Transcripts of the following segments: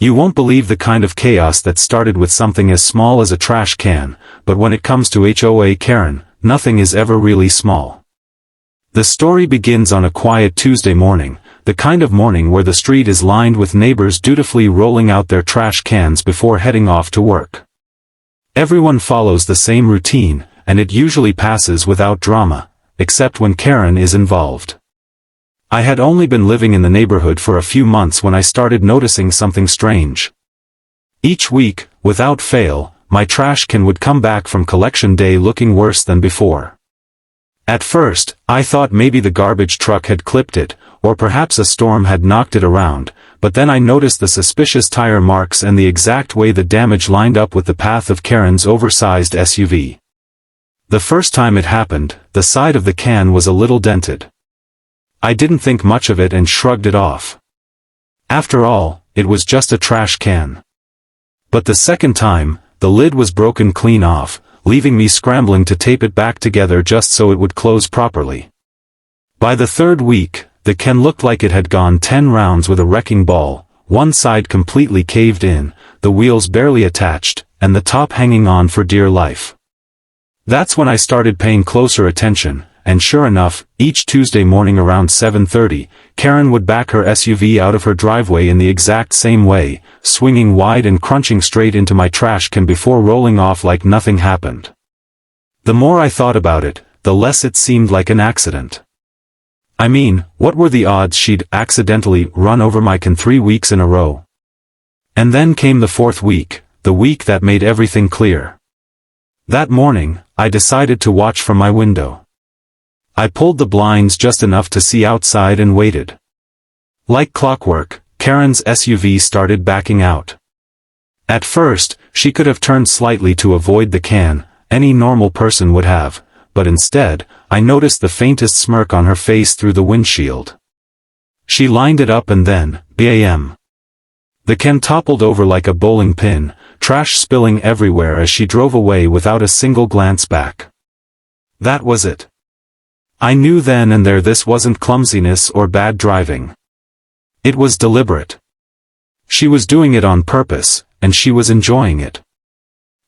You won't believe the kind of chaos that started with something as small as a trash can, but when it comes to HOA Karen, nothing is ever really small. The story begins on a quiet Tuesday morning, the kind of morning where the street is lined with neighbors dutifully rolling out their trash cans before heading off to work. Everyone follows the same routine, and it usually passes without drama, except when Karen is involved. I had only been living in the neighborhood for a few months when I started noticing something strange. Each week, without fail, my trash can would come back from collection day looking worse than before. At first, I thought maybe the garbage truck had clipped it, or perhaps a storm had knocked it around, but then I noticed the suspicious tire marks and the exact way the damage lined up with the path of Karen's oversized SUV. The first time it happened, the side of the can was a little dented. I didn't think much of it and shrugged it off. After all, it was just a trash can. But the second time, the lid was broken clean off, leaving me scrambling to tape it back together just so it would close properly. By the third week, the can looked like it had gone 10 rounds with a wrecking ball, one side completely caved in, the wheels barely attached, and the top hanging on for dear life. That's when I started paying closer attention, and sure enough, each Tuesday morning around 7:30, Karen would back her SUV out of her driveway in the exact same way, swinging wide and crunching straight into my trash can before rolling off like nothing happened. The more I thought about it, the less it seemed like an accident. I mean, what were the odds she'd accidentally run over my can 3 weeks in a row? And then came the fourth week, the week that made everything clear. That morning, I decided to watch from my window. I pulled the blinds just enough to see outside and waited. Like clockwork, Karen's SUV started backing out. At first, she could have turned slightly to avoid the can, any normal person would have, but instead, I noticed the faintest smirk on her face through the windshield. She lined it up and then, bam! The can toppled over like a bowling pin, trash spilling everywhere as she drove away without a single glance back. That was it. I knew then and there this wasn't clumsiness or bad driving. It was deliberate. She was doing it on purpose, and she was enjoying it.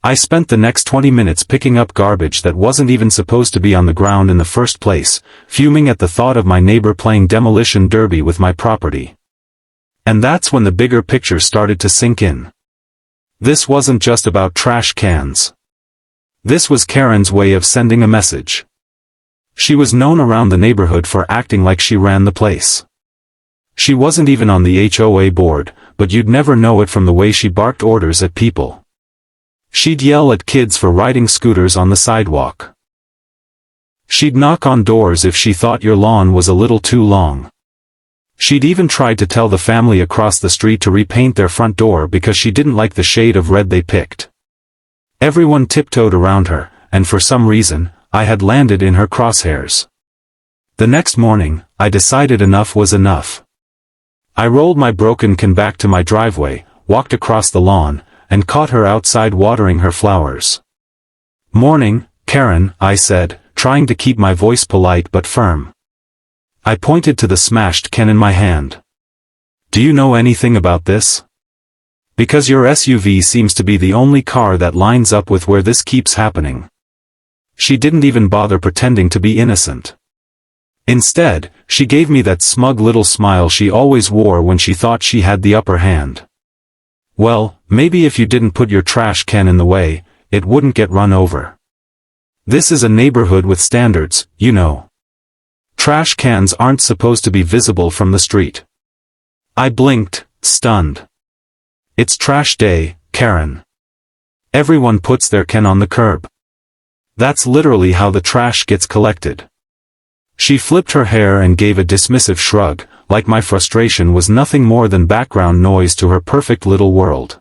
I spent the next 20 minutes picking up garbage that wasn't even supposed to be on the ground in the first place, fuming at the thought of my neighbor playing demolition derby with my property. And that's when the bigger picture started to sink in. This wasn't just about trash cans. This was Karen's way of sending a message. She was known around the neighborhood for acting like she ran the place. She wasn't even on the HOA board, but you'd never know it from the way she barked orders at people. She'd yell at kids for riding scooters on the sidewalk. She'd knock on doors if she thought your lawn was a little too long. She'd even tried to tell the family across the street to repaint their front door because she didn't like the shade of red they picked. Everyone tiptoed around her, and for some reason, I had landed in her crosshairs. The next morning, I decided enough was enough. I rolled my broken can back to my driveway, walked across the lawn, and caught her outside watering her flowers. "Morning, Karen," I said, trying to keep my voice polite but firm. I pointed to the smashed can in my hand. "Do you know anything about this? Because your SUV seems to be the only car that lines up with where this keeps happening." She didn't even bother pretending to be innocent. Instead, she gave me that smug little smile she always wore when she thought she had the upper hand. "Well, maybe if you didn't put your trash can in the way, it wouldn't get run over. This is a neighborhood with standards, you know. Trash cans aren't supposed to be visible from the street." I blinked, stunned. "It's trash day, Karen. Everyone puts their can on the curb. That's literally how the trash gets collected." She flipped her hair and gave a dismissive shrug, like my frustration was nothing more than background noise to her perfect little world.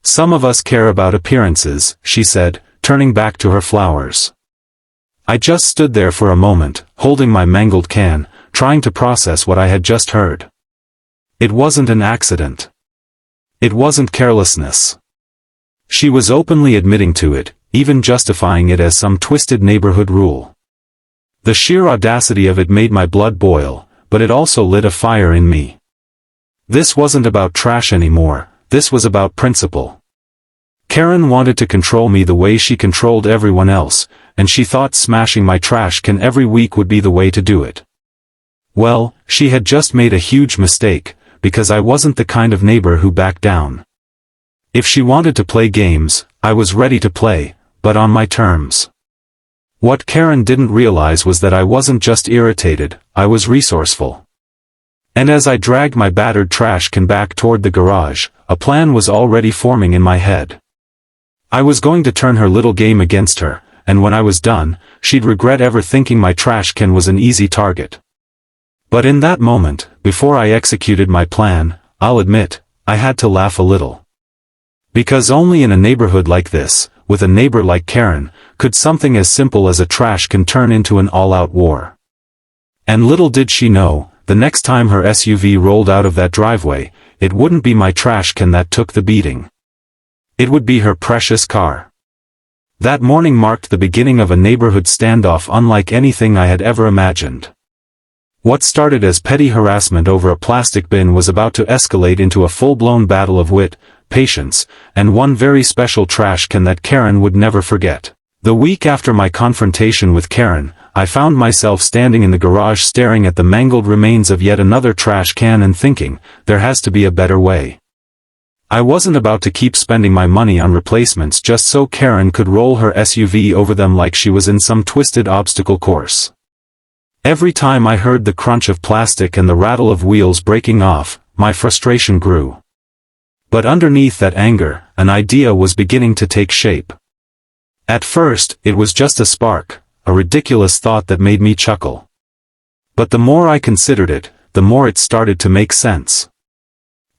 "Some of us care about appearances," she said, turning back to her flowers. I just stood there for a moment, holding my mangled can, trying to process what I had just heard. It wasn't an accident. It wasn't carelessness. She was openly admitting to it, even justifying it as some twisted neighborhood rule. The sheer audacity of it made my blood boil, but it also lit a fire in me. This wasn't about trash anymore, this was about principle. Karen wanted to control me the way she controlled everyone else, and she thought smashing my trash can every week would be the way to do it. Well, she had just made a huge mistake, because I wasn't the kind of neighbor who backed down. If she wanted to play games, I was ready to play, but on my terms. What Karen didn't realize was that I wasn't just irritated, I was resourceful. And as I dragged my battered trash can back toward the garage, a plan was already forming in my head. I was going to turn her little game against her, and when I was done, she'd regret ever thinking my trash can was an easy target. But in that moment, before I executed my plan, I'll admit, I had to laugh a little. Because only in a neighborhood like this, with a neighbor like Karen, could something as simple as a trash can turn into an all-out war. And little did she know, the next time her SUV rolled out of that driveway, it wouldn't be my trash can that took the beating. It would be her precious car. That morning marked the beginning of a neighborhood standoff unlike anything I had ever imagined. What started as petty harassment over a plastic bin was about to escalate into a full-blown battle of wit, patience, and one very special trash can that Karen would never forget. The week after my confrontation with Karen, I found myself standing in the garage staring at the mangled remains of yet another trash can and thinking, there has to be a better way. I wasn't about to keep spending my money on replacements just so Karen could roll her SUV over them like she was in some twisted obstacle course. Every time I heard the crunch of plastic and the rattle of wheels breaking off, my frustration grew. But underneath that anger, an idea was beginning to take shape. At first, it was just a spark, a ridiculous thought that made me chuckle. But the more I considered it, the more it started to make sense.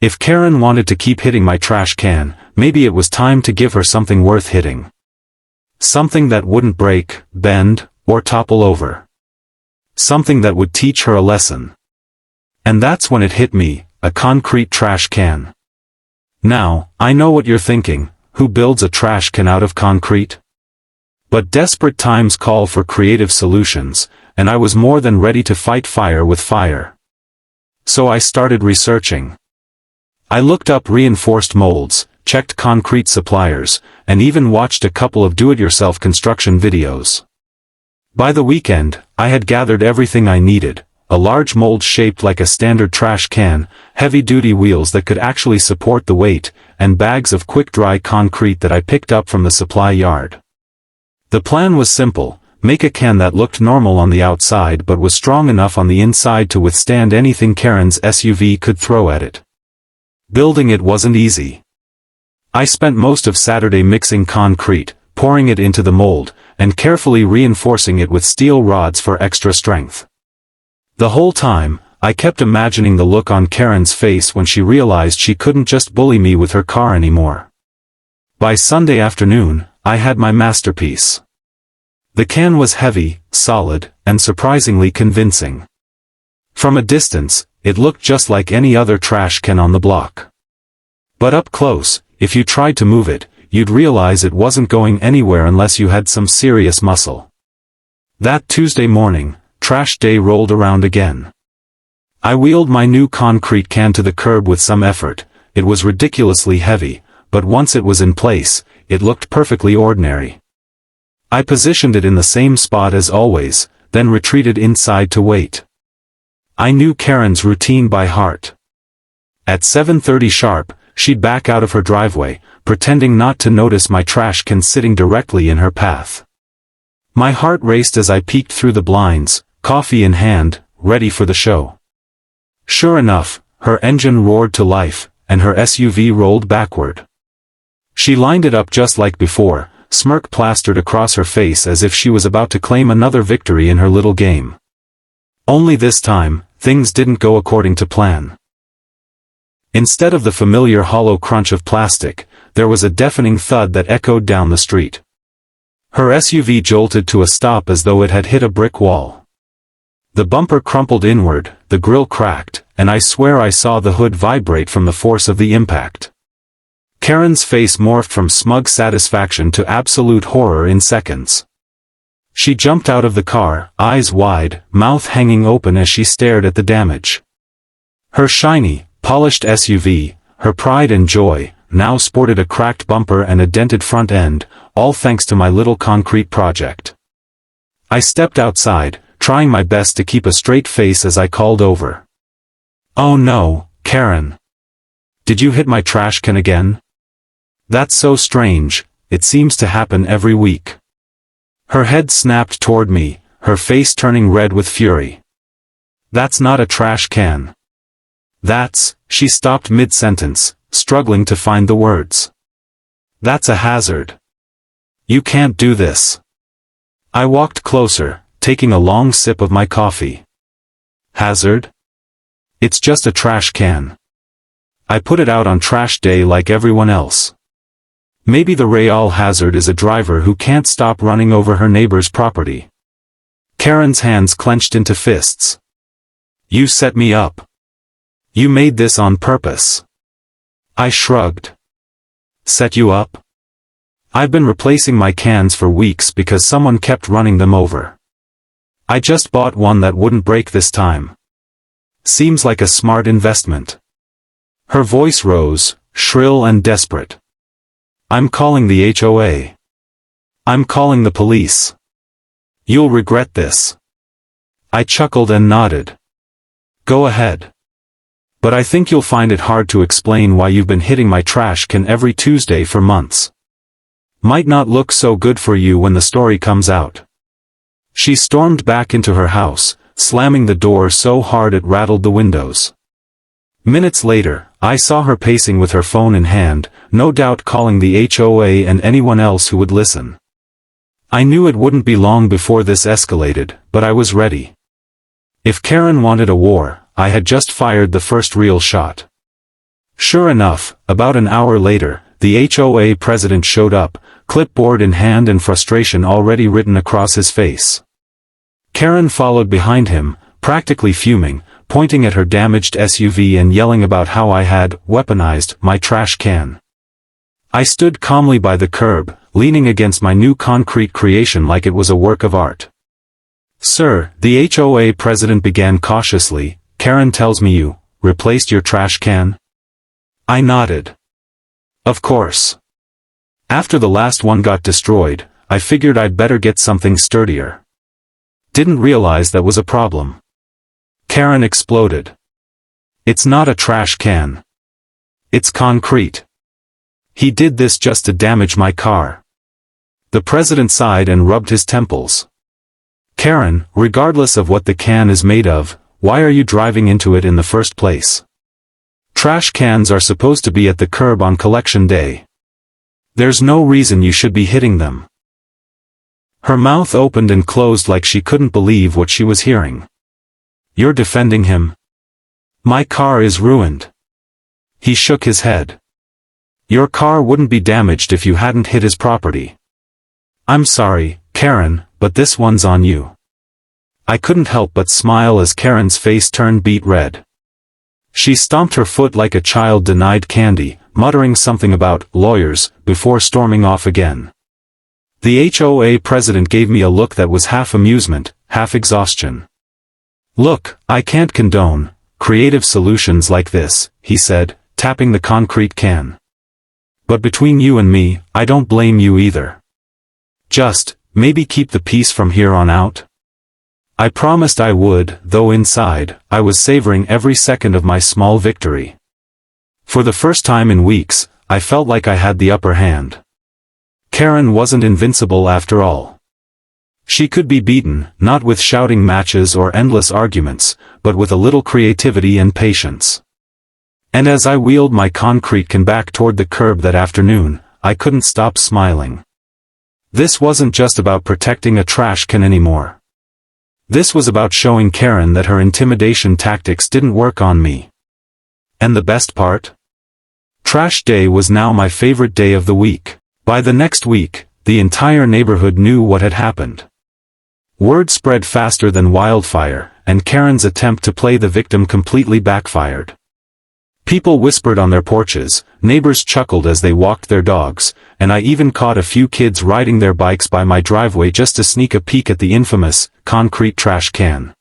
If Karen wanted to keep hitting my trash can, maybe it was time to give her something worth hitting. Something that wouldn't break, bend, or topple over. Something that would teach her a lesson. And that's when it hit me, a concrete trash can. Now, I know what you're thinking, who builds a trash can out of concrete? But desperate times call for creative solutions, and I was more than ready to fight fire with fire. So I started researching. I looked up reinforced molds, checked concrete suppliers, and even watched a couple of do-it-yourself construction videos. By the weekend, I had gathered everything I needed, a large mold shaped like a standard trash can, heavy-duty wheels that could actually support the weight, and bags of quick-dry concrete that I picked up from the supply yard. The plan was simple, make a can that looked normal on the outside but was strong enough on the inside to withstand anything Karen's SUV could throw at it. Building it wasn't easy. I spent most of Saturday mixing concrete, pouring it into the mold, and carefully reinforcing it with steel rods for extra strength. The whole time, I kept imagining the look on Karen's face when she realized she couldn't just bully me with her car anymore. By Sunday afternoon, I had my masterpiece. The can was heavy, solid, and surprisingly convincing. From a distance, it looked just like any other trash can on the block. But up close, if you tried to move it, you'd realize it wasn't going anywhere unless you had some serious muscle. That Tuesday morning, trash day rolled around again. I wheeled my new concrete can to the curb with some effort. It was ridiculously heavy, but once it was in place, it looked perfectly ordinary. I positioned it in the same spot as always, then retreated inside to wait. I knew Karen's routine by heart. At 7:30 sharp, she'd back out of her driveway, pretending not to notice my trash can sitting directly in her path. My heart raced as I peeked through the blinds, coffee in hand, ready for the show. Sure enough, her engine roared to life, and her SUV rolled backward. She lined it up just like before, smirk plastered across her face as if she was about to claim another victory in her little game. Only this time, things didn't go according to plan. Instead of the familiar hollow crunch of plastic, there was a deafening thud that echoed down the street. Her SUV jolted to a stop as though it had hit a brick wall. The bumper crumpled inward, the grille cracked, and I swear I saw the hood vibrate from the force of the impact. Karen's face morphed from smug satisfaction to absolute horror in seconds. She jumped out of the car, eyes wide, mouth hanging open as she stared at the damage. Her shiny, polished SUV, her pride and joy, now sported a cracked bumper and a dented front end, all thanks to my little concrete project. I stepped outside, trying my best to keep a straight face as I called over. "Oh no, Karen. Did you hit my trash can again? That's so strange, it seems to happen every week." Her head snapped toward me, her face turning red with fury. "That's not a trash can. She stopped mid-sentence, struggling to find the words. "That's a hazard. You can't do this." I walked closer, taking a long sip of my coffee. "Hazard? It's just a trash can. I put it out on trash day like everyone else. Maybe the real hazard is a driver who can't stop running over her neighbor's property." Karen's hands clenched into fists. "You set me up. You made this on purpose." I shrugged. "Set you up? I've been replacing my cans for weeks because someone kept running them over. I just bought one that wouldn't break this time. Seems like a smart investment." Her voice rose, shrill and desperate. "I'm calling the HOA. I'm calling the police. You'll regret this." I chuckled and nodded. "Go ahead. But I think you'll find it hard to explain why you've been hitting my trash can every Tuesday for months. Might not look so good for you when the story comes out." She stormed back into her house, slamming the door so hard it rattled the windows. Minutes later, I saw her pacing with her phone in hand, no doubt calling the HOA and anyone else who would listen. I knew it wouldn't be long before this escalated, but I was ready. If Karen wanted a war, I had just fired the first real shot. Sure enough, about an hour later, the HOA president showed up, clipboard in hand and frustration already written across his face. Karen followed behind him, practically fuming, pointing at her damaged SUV and yelling about how I had weaponized my trash can. I stood calmly by the curb, leaning against my new concrete creation like it was a work of art. "Sir," the HOA president began cautiously, "Karen tells me you replaced your trash can?" I nodded. "Of course. After the last one got destroyed, I figured I'd better get something sturdier. Didn't realize that was a problem." Karen exploded. "It's not a trash can. It's concrete. He did this just to damage my car." The president sighed and rubbed his temples. "Karen, regardless of what the can is made of, why are you driving into it in the first place? Trash cans are supposed to be at the curb on collection day. There's no reason you should be hitting them." Her mouth opened and closed like she couldn't believe what she was hearing. "You're defending him? My car is ruined." He shook his head. "Your car wouldn't be damaged if you hadn't hit his property. I'm sorry, Karen, but this one's on you." I couldn't help but smile as Karen's face turned beet red. She stomped her foot like a child denied candy, muttering something about lawyers, before storming off again. The HOA president gave me a look that was half amusement, half exhaustion. "Look, I can't condone creative solutions like this," he said, tapping the concrete can. "But between you and me, I don't blame you either. Just, maybe keep the peace from here on out." I promised I would, though inside, I was savoring every second of my small victory. For the first time in weeks, I felt like I had the upper hand. Karen wasn't invincible after all. She could be beaten, not with shouting matches or endless arguments, but with a little creativity and patience. And as I wheeled my concrete can back toward the curb that afternoon, I couldn't stop smiling. This wasn't just about protecting a trash can anymore. This was about showing Karen that her intimidation tactics didn't work on me. And the best part? Trash day was now my favorite day of the week. By the next week, the entire neighborhood knew what had happened. Word spread faster than wildfire, and Karen's attempt to play the victim completely backfired. People whispered on their porches, neighbors chuckled as they walked their dogs, and I even caught a few kids riding their bikes by my driveway just to sneak a peek at the infamous concrete trash can.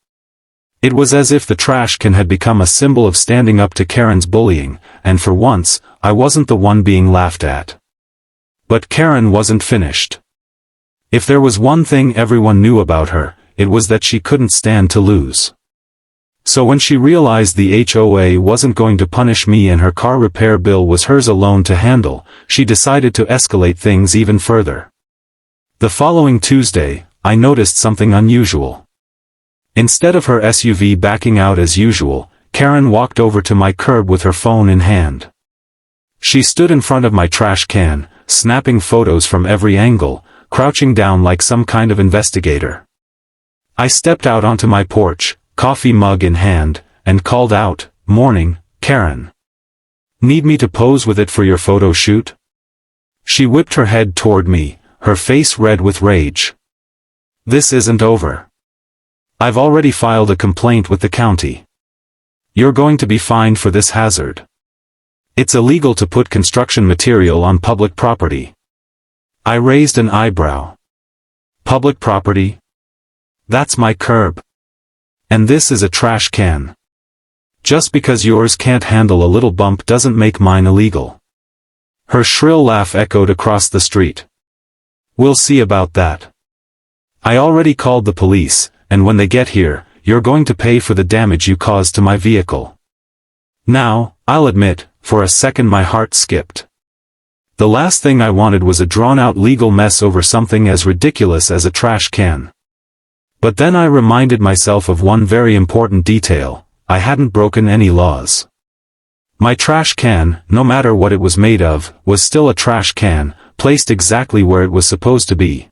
It was as if the trash can had become a symbol of standing up to Karen's bullying, and for once, I wasn't the one being laughed at. But Karen wasn't finished. If there was one thing everyone knew about her, it was that she couldn't stand to lose. So when she realized the HOA wasn't going to punish me and her car repair bill was hers alone to handle, she decided to escalate things even further. The following Tuesday, I noticed something unusual. Instead of her SUV backing out as usual, Karen walked over to my curb with her phone in hand. She stood in front of my trash can, snapping photos from every angle, crouching down like some kind of investigator. I stepped out onto my porch, coffee mug in hand, and called out, "Morning, Karen. Need me to pose with it for your photo shoot?" She whipped her head toward me, her face red with rage. "This isn't over. I've already filed a complaint with the county. You're going to be fined for this hazard. It's illegal to put construction material on public property." I raised an eyebrow. "Public property? That's my curb. And this is a trash can. Just because yours can't handle a little bump doesn't make mine illegal." Her shrill laugh echoed across the street. "We'll see about that. I already called the police, and when they get here, you're going to pay for the damage you caused to my vehicle." Now, I'll admit, for a second my heart skipped. The last thing I wanted was a drawn-out legal mess over something as ridiculous as a trash can. But then I reminded myself of one very important detail: I hadn't broken any laws. My trash can, no matter what it was made of, was still a trash can, placed exactly where it was supposed to be.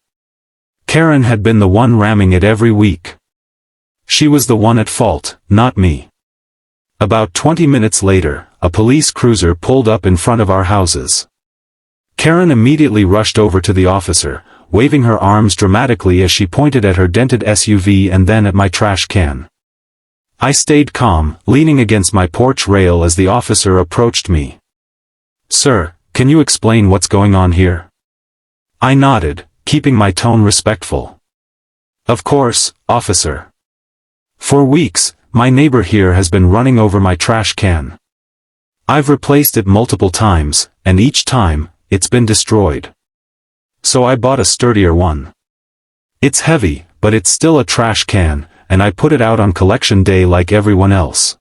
Karen had been the one ramming it every week. She was the one at fault, not me. About 20 minutes later, a police cruiser pulled up in front of our houses. Karen immediately rushed over to the officer, waving her arms dramatically as she pointed at her dented SUV and then at my trash can. I stayed calm, leaning against my porch rail as the officer approached me. "Sir, can you explain what's going on here?" I nodded, keeping my tone respectful. "Of course, officer. For weeks, my neighbor here has been running over my trash can. I've replaced it multiple times, and each time, it's been destroyed. So I bought a sturdier one. It's heavy, but it's still a trash can, and I put it out on collection day like everyone else.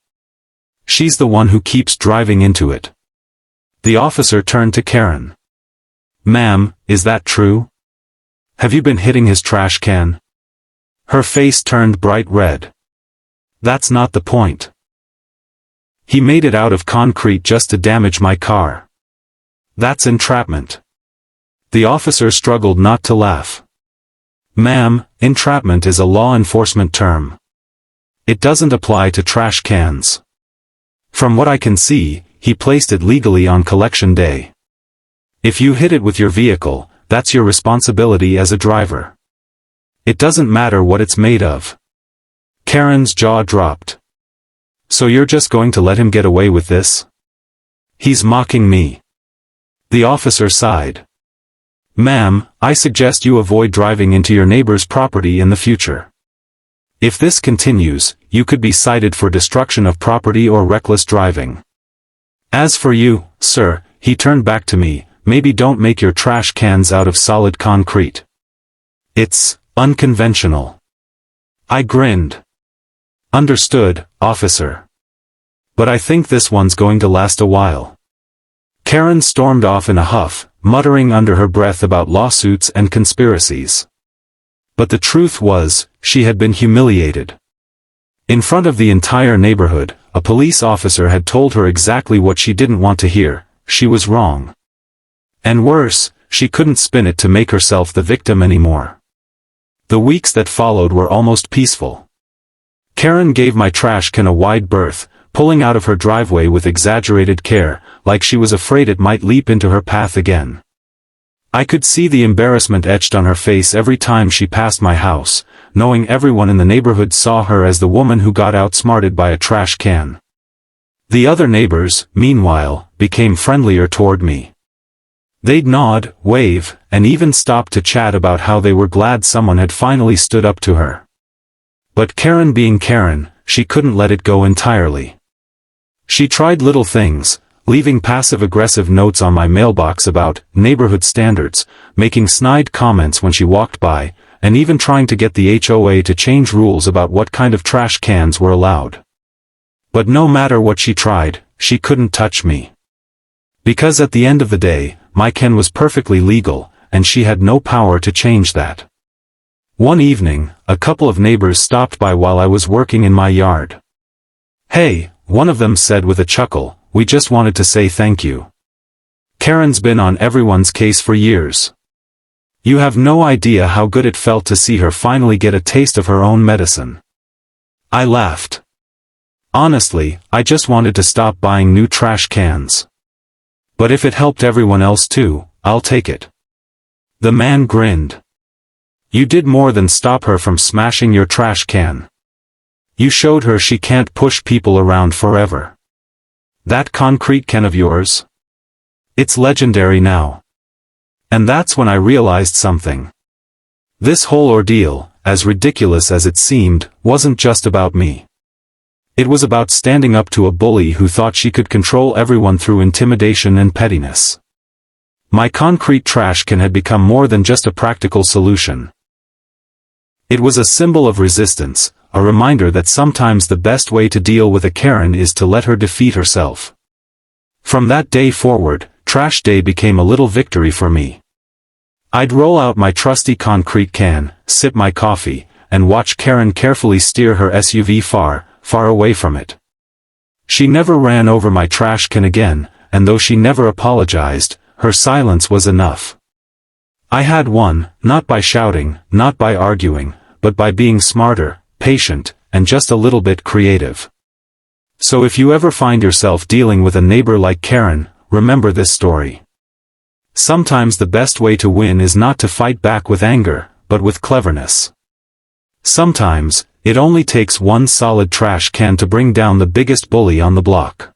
She's the one who keeps driving into it." The officer turned to Karen. "Ma'am, is that true? Have you been hitting his trash can?" Her face turned bright red. "That's not the point. He made it out of concrete just to damage my car. That's entrapment." The officer struggled not to laugh. "Ma'am, entrapment is a law enforcement term. It doesn't apply to trash cans. From what I can see, he placed it legally on collection day. If you hit it with your vehicle, that's your responsibility as a driver. It doesn't matter what it's made of." Karen's jaw dropped. "So you're just going to let him get away with this? He's mocking me." The officer sighed. "Ma'am, I suggest you avoid driving into your neighbor's property in the future. If this continues, you could be cited for destruction of property or reckless driving. As for you, sir," he turned back to me, "maybe don't make your trash cans out of solid concrete. It's unconventional." I grinned. "Understood, officer. But I think this one's going to last a while." Karen stormed off in a huff, muttering under her breath about lawsuits and conspiracies. But the truth was, she had been humiliated. In front of the entire neighborhood, a police officer had told her exactly what she didn't want to hear: she was wrong. And worse, she couldn't spin it to make herself the victim anymore. The weeks that followed were almost peaceful. Karen gave my trash can a wide berth, pulling out of her driveway with exaggerated care, like she was afraid it might leap into her path again. I could see the embarrassment etched on her face every time she passed my house, knowing everyone in the neighborhood saw her as the woman who got outsmarted by a trash can. The other neighbors, meanwhile, became friendlier toward me. They'd nod, wave, and even stop to chat about how they were glad someone had finally stood up to her. But Karen being Karen, she couldn't let it go entirely. She tried little things, leaving passive-aggressive notes on my mailbox about neighborhood standards, making snide comments when she walked by, and even trying to get the HOA to change rules about what kind of trash cans were allowed. But no matter what she tried, she couldn't touch me. Because at the end of the day, my can was perfectly legal, and she had no power to change that. One evening, a couple of neighbors stopped by while I was working in my yard. "Hey," one of them said with a chuckle, "we just wanted to say thank you. Karen's been on everyone's case for years. You have no idea how good it felt to see her finally get a taste of her own medicine." I laughed. Honestly, I just wanted to stop buying new trash cans. But if it helped everyone else too, I'll take it. The man grinned. "You did more than stop her from smashing your trash can. You showed her she can't push people around forever. That concrete can of yours? It's legendary now." And that's when I realized something. This whole ordeal, as ridiculous as it seemed, wasn't just about me. It was about standing up to a bully who thought she could control everyone through intimidation and pettiness. My concrete trash can had become more than just a practical solution. It was a symbol of resistance, a reminder that sometimes the best way to deal with a Karen is to let her defeat herself. From that day forward, Trash Day became a little victory for me. I'd roll out my trusty concrete can, sip my coffee, and watch Karen carefully steer her SUV far, far away from it. She never ran over my trash can again, and though she never apologized, her silence was enough. I had won, not by shouting, not by arguing, but by being smarter, patient, and just a little bit creative. So if you ever find yourself dealing with a neighbor like Karen, remember this story. Sometimes the best way to win is not to fight back with anger, but with cleverness. Sometimes, it only takes one solid trash can to bring down the biggest bully on the block.